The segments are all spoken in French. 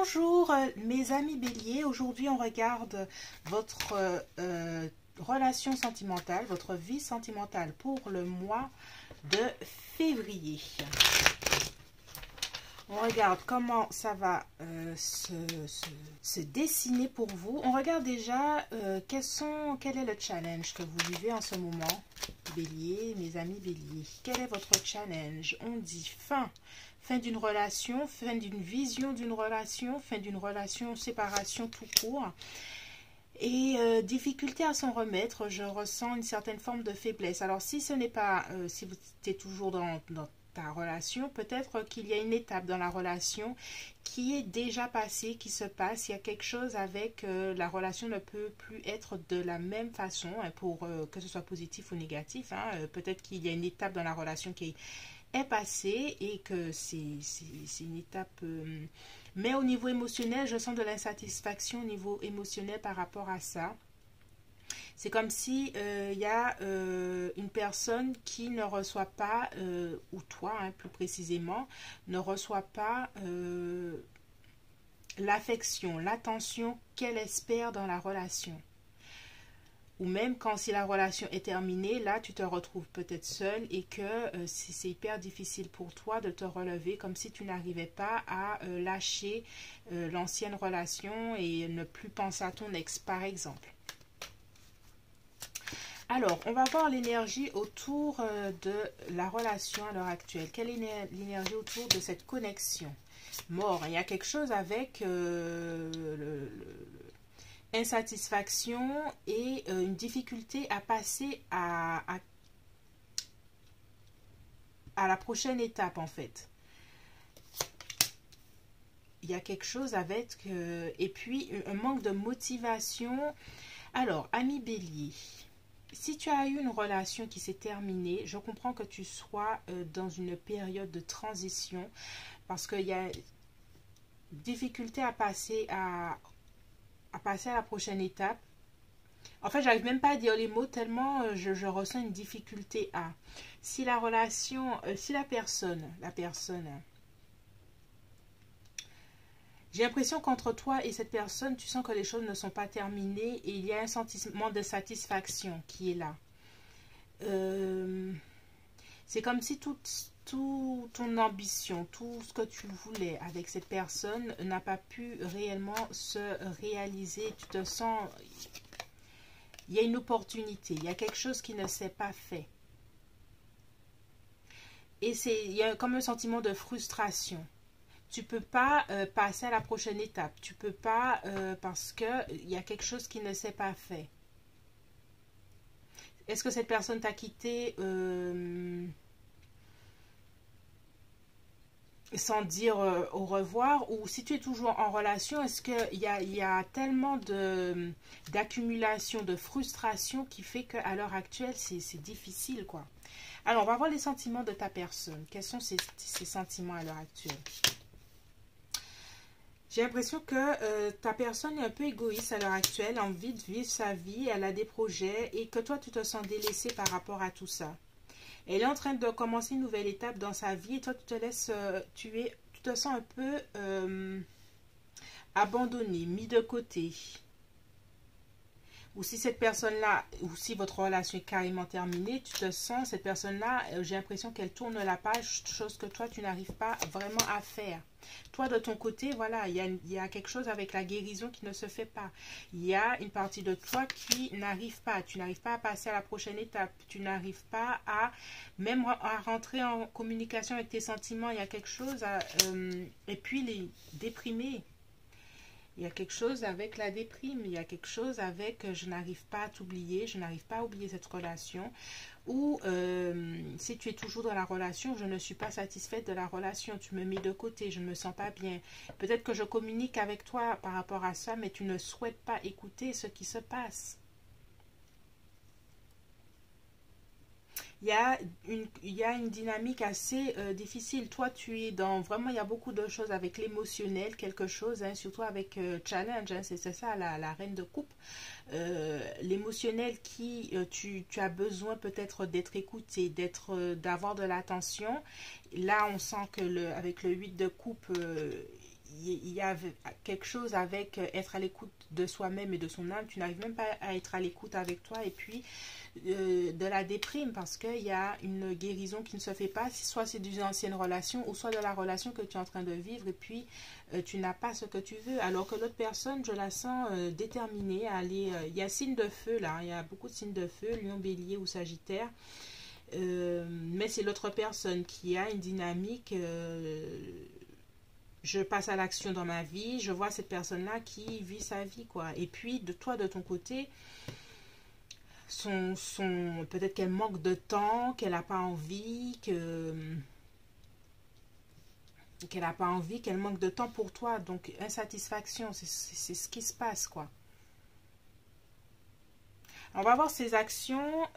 Bonjour mes amis béliers, aujourd'hui on regarde votre relation sentimentale, votre vie sentimentale pour le mois de février. On regarde comment ça va se dessiner pour vous. On regarde déjà quel est le challenge que vous vivez en ce moment, bélier, mes amis béliers. Quel est votre challenge? On dit fin d'une relation, fin d'une vision d'une relation, fin d'une relation, séparation tout court. Et difficulté à s'en remettre, je ressens une certaine forme de faiblesse. Alors si ce n'est pas, si vous êtes toujours dans ta relation, peut-être qu'il y a une étape dans la relation qui est déjà passée, qui se passe. Il y a quelque chose avec la relation ne peut plus être de la même façon, hein, pour que ce soit positif ou négatif. Hein. Peut-être qu'il y a une étape dans la relation qui est passée et que c'est une étape... mais au niveau émotionnel, je sens de l'insatisfaction au niveau émotionnel par rapport à ça. C'est comme si y a une personne qui ne reçoit pas, ou toi hein, plus précisément, ne reçoit pas l'affection, l'attention qu'elle espère dans la relation. Ou même quand si la relation est terminée, là tu te retrouves peut-être seul et que c'est hyper difficile pour toi de te relever, comme si tu n'arrivais pas à lâcher l'ancienne relation et ne plus penser à ton ex par exemple. Alors, on va voir l'énergie autour de la relation à l'heure actuelle. Quelle est l'énergie autour de cette connexion? Mort, il y a quelque chose avec insatisfaction et une difficulté à passer à la prochaine étape en fait. Il y a quelque chose avec... et puis, un manque de motivation. Alors, ami bélier... Si tu as eu une relation qui s'est terminée, je comprends que tu sois dans une période de transition parce qu'il y a difficulté à passer à la prochaine étape. En fait, j'arrive même pas à dire les mots tellement je ressens une difficulté à. Si la relation, si la personne, j'ai l'impression qu'entre toi et cette personne, tu sens que les choses ne sont pas terminées et il y a un sentiment de satisfaction qui est là. C'est comme si toute ton ambition, tout ce que tu voulais avec cette personne n'a pas pu réellement se réaliser. Tu te sens... Il y a une opportunité, il y a quelque chose qui ne s'est pas fait. Et il y a comme un sentiment de frustration. Tu ne peux pas passer à la prochaine étape. Tu ne peux pas parce qu'il y a quelque chose qui ne s'est pas fait. Est-ce que cette personne t'a quitté sans dire au revoir? Ou si tu es toujours en relation, est-ce qu'il y a tellement d'accumulation, de frustration qui fait qu'à l'heure actuelle, c'est difficile, quoi. Alors, on va voir les sentiments de ta personne. Quels sont ces sentiments à l'heure actuelle? J'ai l'impression que ta personne est un peu égoïste à l'heure actuelle, a envie de vivre sa vie, elle a des projets et que toi, tu te sens délaissé par rapport à tout ça. Elle est en train de commencer une nouvelle étape dans sa vie et toi, tu te laisses, tu te sens un peu abandonné, mis de côté. Ou si cette personne-là, ou si votre relation est carrément terminée, tu te sens, cette personne-là, j'ai l'impression qu'elle tourne la page, chose que toi, tu n'arrives pas vraiment à faire. Toi, de ton côté, voilà, il y a quelque chose avec la guérison qui ne se fait pas. Il y a une partie de toi qui n'arrive pas. Tu n'arrives pas à passer à la prochaine étape. Tu n'arrives pas à même à rentrer en communication avec tes sentiments. Il y a quelque chose à... et puis, les déprimés. Il y a quelque chose avec la déprime, il y a quelque chose avec je n'arrive pas à t'oublier, je n'arrive pas à oublier cette relation. Ou si tu es toujours dans la relation, je ne suis pas satisfaite de la relation, tu me mets de côté, je ne me sens pas bien. Peut-être que je communique avec toi par rapport à ça, mais tu ne souhaites pas écouter ce qui se passe. Il y a une dynamique assez difficile. Toi, tu es dans... Vraiment, il y a beaucoup de choses avec l'émotionnel, quelque chose, hein, surtout avec challenge. Hein, c'est ça, la reine de coupe. L'émotionnel qui... tu as besoin peut-être d'être écouté, d'avoir de l'attention. Là, on sent que avec le 8 de coupe... il y a quelque chose avec être à l'écoute de soi-même et de son âme. Tu n'arrives même pas à être à l'écoute avec toi. Et puis, de la déprime parce qu'il y a une guérison qui ne se fait pas. Soit c'est d'une ancienne relation ou soit de la relation que tu es en train de vivre. Et puis, tu n'as pas ce que tu veux. Alors que l'autre personne, je la sens déterminée à aller... il y a signe de feu là. Il y a beaucoup de signes de feu. Lion, bélier ou sagittaire. Mais c'est l'autre personne qui a une dynamique, je passe à l'action dans ma vie, je vois cette personne-là qui vit sa vie, quoi. Et puis, de toi, de ton côté, peut-être qu'elle manque de temps, qu'elle n'a pas envie, qu'elle n'a pas envie, qu'elle manque de temps pour toi. Donc, insatisfaction, c'est ce qui se passe, quoi. On va voir ses actions...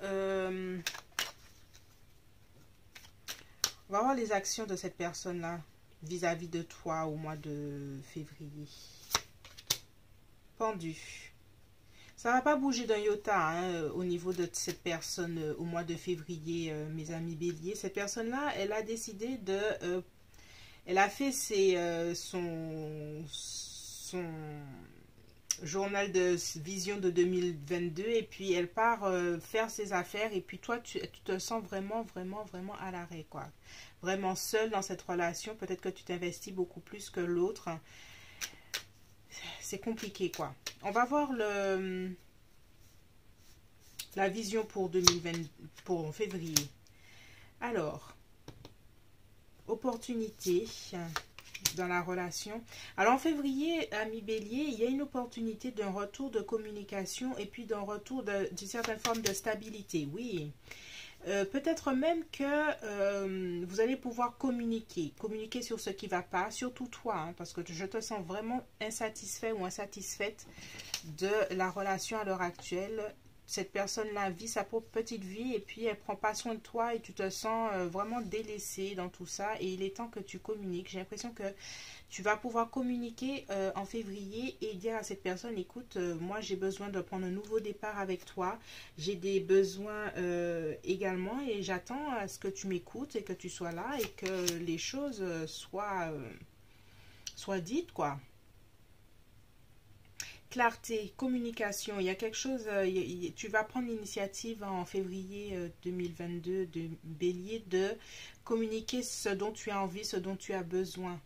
On va voir les actions de cette personne-là vis-à-vis de toi au mois de février. Pendu. Ça ne va pas bouger d'un iota hein, au niveau de cette personne au mois de février, mes amis béliers. Cette personne-là, elle a décidé de... elle a fait son journal de vision de 2022 et puis elle part faire ses affaires et puis toi tu te sens vraiment à l'arrêt, quoi, vraiment seul dans cette relation. Peut-être que tu t'investis beaucoup plus que l'autre, c'est compliqué, quoi. On va voir la vision pour 2020, pour février. Alors, opportunité dans la relation. Alors en février, ami bélier, il y a une opportunité d'un retour de communication et puis d'un retour d'une certaine forme de stabilité. Oui, peut-être même que vous allez pouvoir communiquer sur ce qui ne va pas, surtout toi, hein, parce que je te sens vraiment insatisfait ou insatisfaite de la relation à l'heure actuelle. Cette personne-là vit sa propre petite vie et puis elle ne prend pas soin de toi et tu te sens vraiment délaissé dans tout ça. Et il est temps que tu communiques. J'ai l'impression que tu vas pouvoir communiquer en février et dire à cette personne, écoute, moi j'ai besoin de prendre un nouveau départ avec toi. J'ai des besoins également et j'attends à ce que tu m'écoutes et que tu sois là et que les choses soient dites, quoi. Clarté, communication, il y a quelque chose, tu vas prendre l'initiative en février 2022 de bélier de communiquer ce dont tu as envie, ce dont tu as besoin.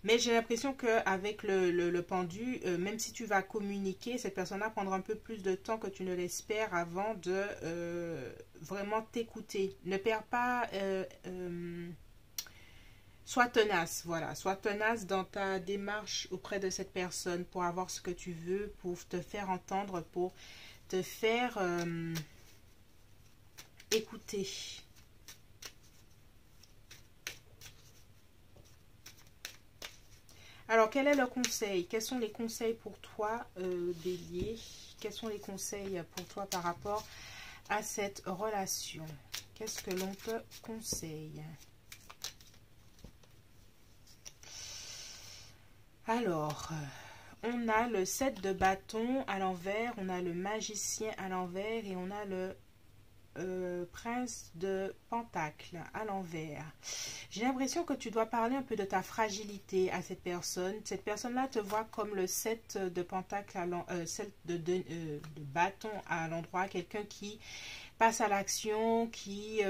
Mais j'ai l'impression qu'avec le pendu, même si tu vas communiquer, cette personne-là prendra un peu plus de temps que tu ne l'espères avant de vraiment t'écouter. Ne perds pas... sois tenace, voilà. Sois tenace dans ta démarche auprès de cette personne pour avoir ce que tu veux, pour te faire entendre, pour te faire écouter. Alors, quel est le conseil? Quels sont les conseils pour toi, bélier? Quels sont les conseils pour toi par rapport à cette relation? Qu'est-ce que l'on te conseille? Alors, on a le 7 de bâton à l'envers, on a le magicien à l'envers et on a le prince de pentacle à l'envers. J'ai l'impression que tu dois parler un peu de ta fragilité à cette personne. Cette personne-là te voit comme le 7 de pentacle, 7 de bâton à l'endroit, quelqu'un qui passe à l'action, qui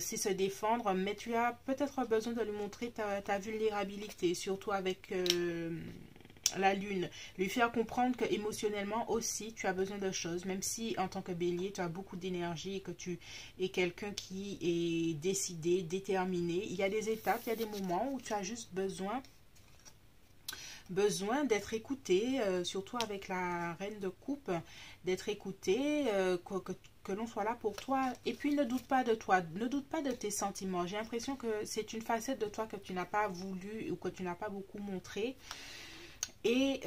sait se défendre, mais tu as peut-être besoin de lui montrer ta vulnérabilité, surtout avec la lune, lui faire comprendre que émotionnellement aussi tu as besoin de choses, même si en tant que bélier tu as beaucoup d'énergie et que tu es quelqu'un qui est décidé, déterminé. Il y a des étapes, il y a des moments où tu as juste besoin d'être écouté, surtout avec la reine de coupe, d'être écouté, que l'on soit là pour toi. Et puis ne doute pas de toi, ne doute pas de tes sentiments. J'ai l'impression que c'est une facette de toi que tu n'as pas voulu ou que tu n'as pas beaucoup montré. Et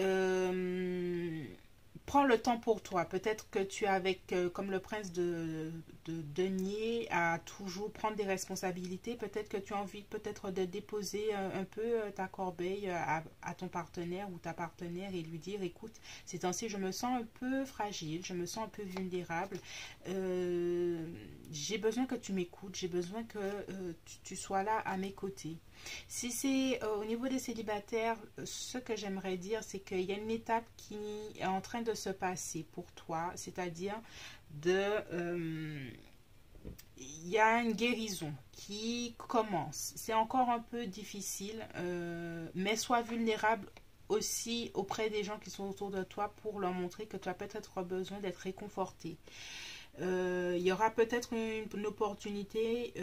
prends le temps pour toi. Peut-être que tu es avec, comme le prince de denier, à toujours prendre des responsabilités. Peut-être que tu as envie peut-être de déposer un peu ta corbeille à ton partenaire ou ta partenaire et lui dire, écoute, ces temps-ci, je me sens un peu fragile, je me sens un peu vulnérable. J'ai besoin que tu m'écoutes, j'ai besoin que tu sois là à mes côtés. Si c'est au niveau des célibataires, ce que j'aimerais dire, c'est qu'il y a une étape qui est en train de se passer pour toi, c'est-à-dire il y a une guérison qui commence. C'est encore un peu difficile, mais sois vulnérable aussi auprès des gens qui sont autour de toi pour leur montrer que tu as peut-être besoin d'être réconforté. Il y aura peut-être une opportunité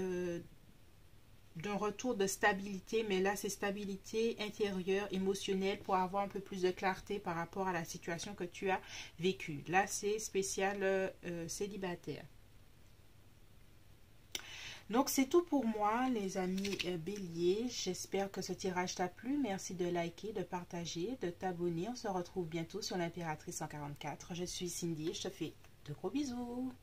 d'un retour de stabilité, mais là c'est stabilité intérieure, émotionnelle, pour avoir un peu plus de clarté par rapport à la situation que tu as vécue. Là c'est spécial célibataire. Donc c'est tout pour moi les amis béliers, j'espère que ce tirage t'a plu, merci de liker, de partager, de t'abonner, on se retrouve bientôt sur l'impératrice 144, je suis Cindy et je te fais de gros bisous.